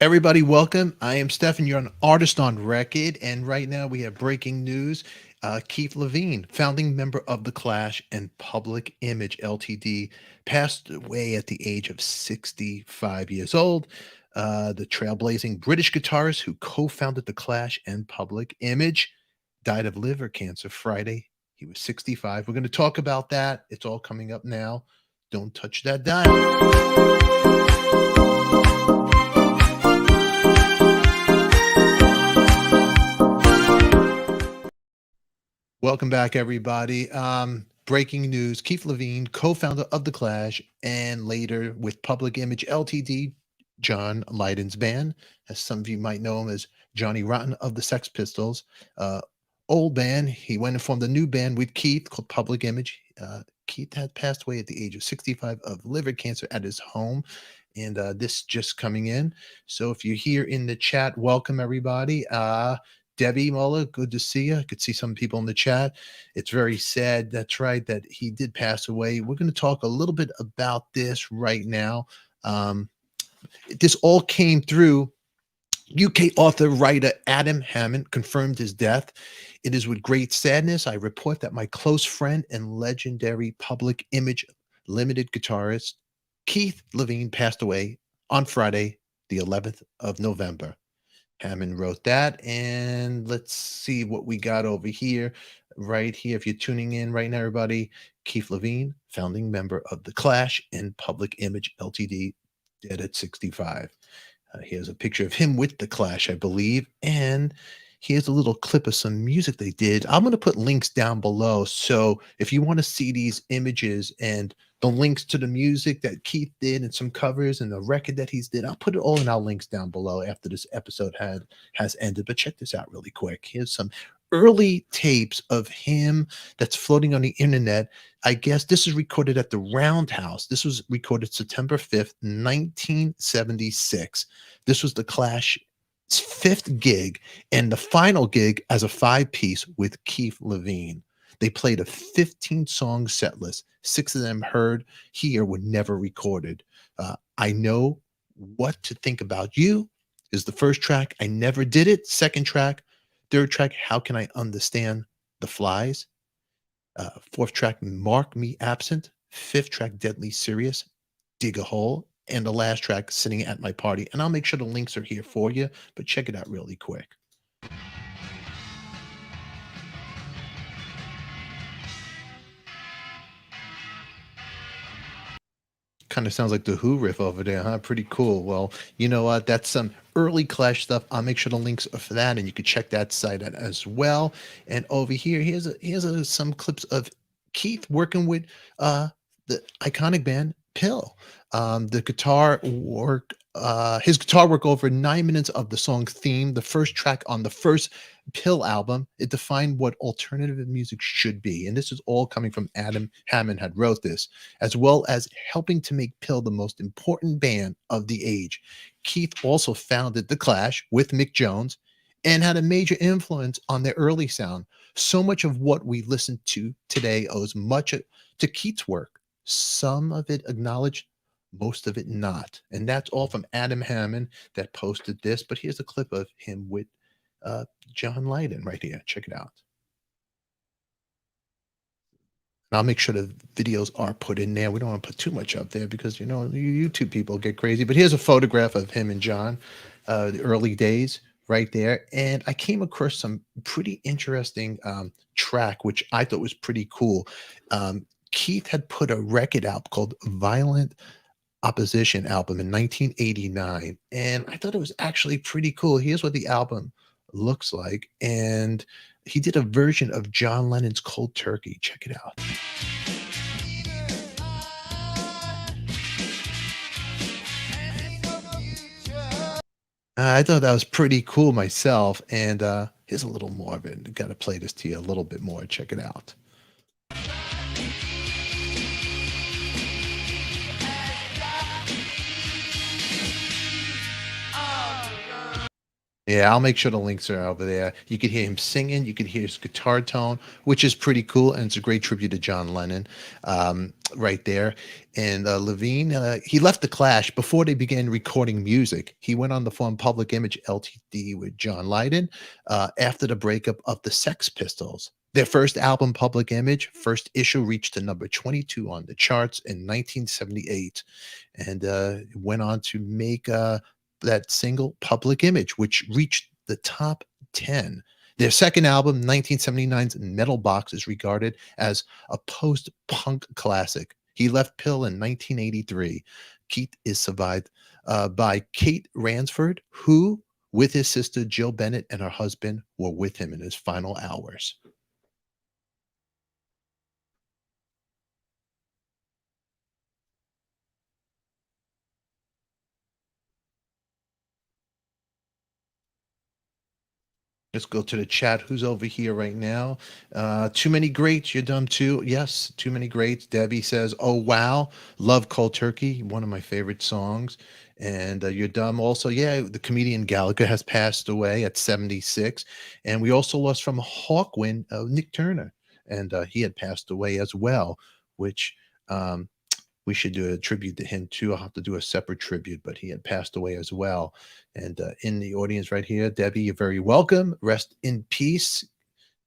Everybody, welcome. I am Stefan. You're an artist on record, and right now we have breaking news. Keith Levene, founding member of The Clash and Public Image Ltd., passed away at the age of 65 years old. The trailblazing British guitarist who co-founded The Clash and Public Image died of liver cancer Friday. He was 65. We're going to talk about that. It's all coming up now. Don't touch that dial. Welcome back, everybody. Breaking news: Keith Levene, co-founder of The Clash, and later with Public Image Ltd., John Lydon's band, as some of you might know him as Johnny Rotten of the Sex Pistols. Uh, Old band. He went and formed a new band with Keith called Public Image. Keith had passed away at the age of 65 of liver cancer at his home, and this just coming in. So if you're here in the chat, welcome everybody. Debbie Muller, good to see you. I could see some people in the chat. It's very sad. That's right, that he did pass away. We're going to talk a little bit about this right now. This all came through. UK author writer Adam Hammond confirmed his death. It is with great sadness I report that my close friend and legendary Public Image Limited guitarist Keith Levene passed away on Friday, the 11th of November. Hammond wrote that, and let's see what we got over here. Right here, if you're tuning in right now, everybody, Keith Levene, founding member of The Clash and Public Image Ltd., dead at 65. Here's a picture of him with The Clash, I believe, and here's a little clip of some music they did. I'm going to put links down below, so if you want to see these images and the links to the music that Keith did and some covers and the record that he's did, I'll put it all in our links down below after this episode has ended. But check this out really quick. Here's some early tapes of him that's floating on the internet. I guess this is recorded at the Roundhouse. This was recorded September 5th, 1976. This was the Clash's fifth gig and the final gig as a five-piece with Keith Levene. They played a 15-song set list. 6 of them heard here were never recorded. I Know What to Think About You is the first track. I Never Did It. Second track. Third track, How Can I Understand the Flies? Fourth track, Mark Me Absent. Fifth track, Deadly Serious, Dig a Hole. And the last track, Sitting at My Party. And I'll make sure the links are here for you, but check it out really quick. Kind of sounds like the Who riff over there, huh? Pretty cool. Well, you know what? That's some early Clash stuff. I'll make sure the links are for that, and you can check that site out as well. And over here, here's some clips of Keith working with the iconic band Pill. The guitar work, his guitar work over 9 minutes of the song Theme, the first track on the first Pill album. It defined what alternative music should be. And this is all coming from Adam Hammond had wrote this, as well as helping to make Pill the most important band of the age. Keith also founded The Clash with Mick Jones and had a major influence on their early sound. So much of what we listen to today owes much to Keith's work. Some of it acknowledged, most of it not. And that's all from Adam Hammond that posted this. But here's a clip of him with John Lydon right here. Check it out. And I'll make sure the videos are put in there. We don't want to put too much up there because, you know, you YouTube people get crazy. But here's a photograph of him and John, the early days right there. And I came across some pretty interesting track, which I thought was pretty cool. Keith had put a record out called Violent Opposition album in 1989, and I thought it was actually pretty cool. Here's what the album looks like, and he did a version of John Lennon's Cold Turkey. Check it out. I thought that was pretty cool myself, and here's a little more of it. Got to play this to you a little bit more. Check it out. Yeah, I'll make sure the links are over there. You could hear him singing. You could hear his guitar tone, which is pretty cool, and it's a great tribute to John Lennon. right there. And Levine, he left the Clash before they began recording music. He went on to form Public Image Ltd. with John Lydon after the breakup of the Sex Pistols. Their first album, Public Image, first issue reached the number 22 on the charts in 1978, and went on to make that single, Public Image, which reached the top 10. Their second album, 1979's Metal Box, is regarded as a post-punk classic. He left Pill in 1983. Keith is survived by Kate Ransford, who, with his sister Jill Bennett and her husband, were with him in his final hours. Let's go to the chat. Who's over here right now? Too many greats. You're dumb too. Yes, too many greats. Debbie says, "Oh wow, love Cold Turkey, one of my favorite songs." And you're dumb also. Yeah, the comedian Gallagher has passed away at 76, and we also lost from Hawkwind, Nick Turner, and he had passed away as well, which um, we should do a tribute to him too. I'll have to do a separate tribute, but he had passed away as well. And in the audience right here, Debbie, you're very welcome. Rest in peace.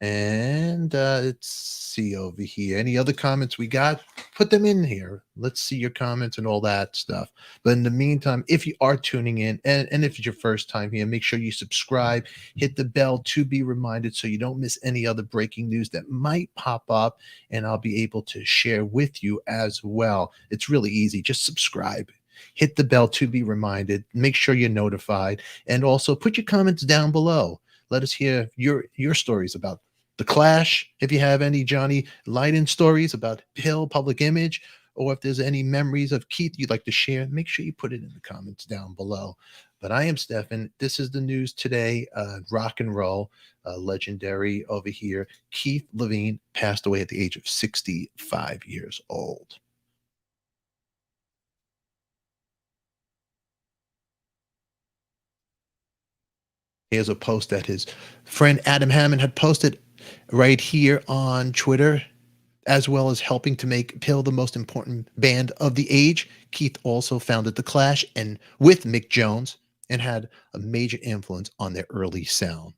And let's see over here. Any other comments we got? Put them in here. Let's see your comments and all that stuff. But in the meantime, if you are tuning in, and if it's your first time here, make sure you subscribe, hit the bell to be reminded so you don't miss any other breaking news that might pop up, and I'll be able to share with you as well. It's really easy. Just subscribe. Hit the bell to be reminded. Make sure you're notified. And also put your comments down below. Let us hear your stories about the Clash, if you have any Johnny Lydon stories about Pill, Public Image, or if there's any memories of Keith you'd like to share, make sure you put it in the comments down below. But I am Stefan. This is the news today. Rock and roll, legendary over here. Keith Levene passed away at the age of 65 years old. Here's a post that his friend Adam Hammond had posted right here on Twitter, as well as helping to make Pill the most important band of the age. Keith also founded The Clash and with Mick Jones, and had a major influence on their early sound.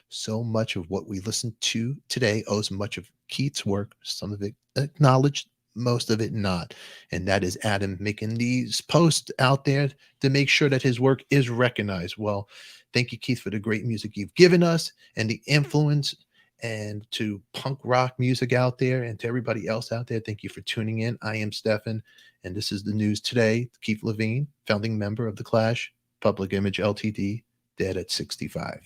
So much of what we listen to today owes much of Keith's work, some of it acknowledged, most of it not. And that is Adam making these posts out there to make sure that his work is recognized. Well, thank you, Keith, for the great music you've given us and the influence, and to punk rock music out there, and to everybody else out there. Thank you for tuning in. I am Stefan, and this is the news today. Keith Levene, founding member of The Clash, Public Image Ltd., dead at 65.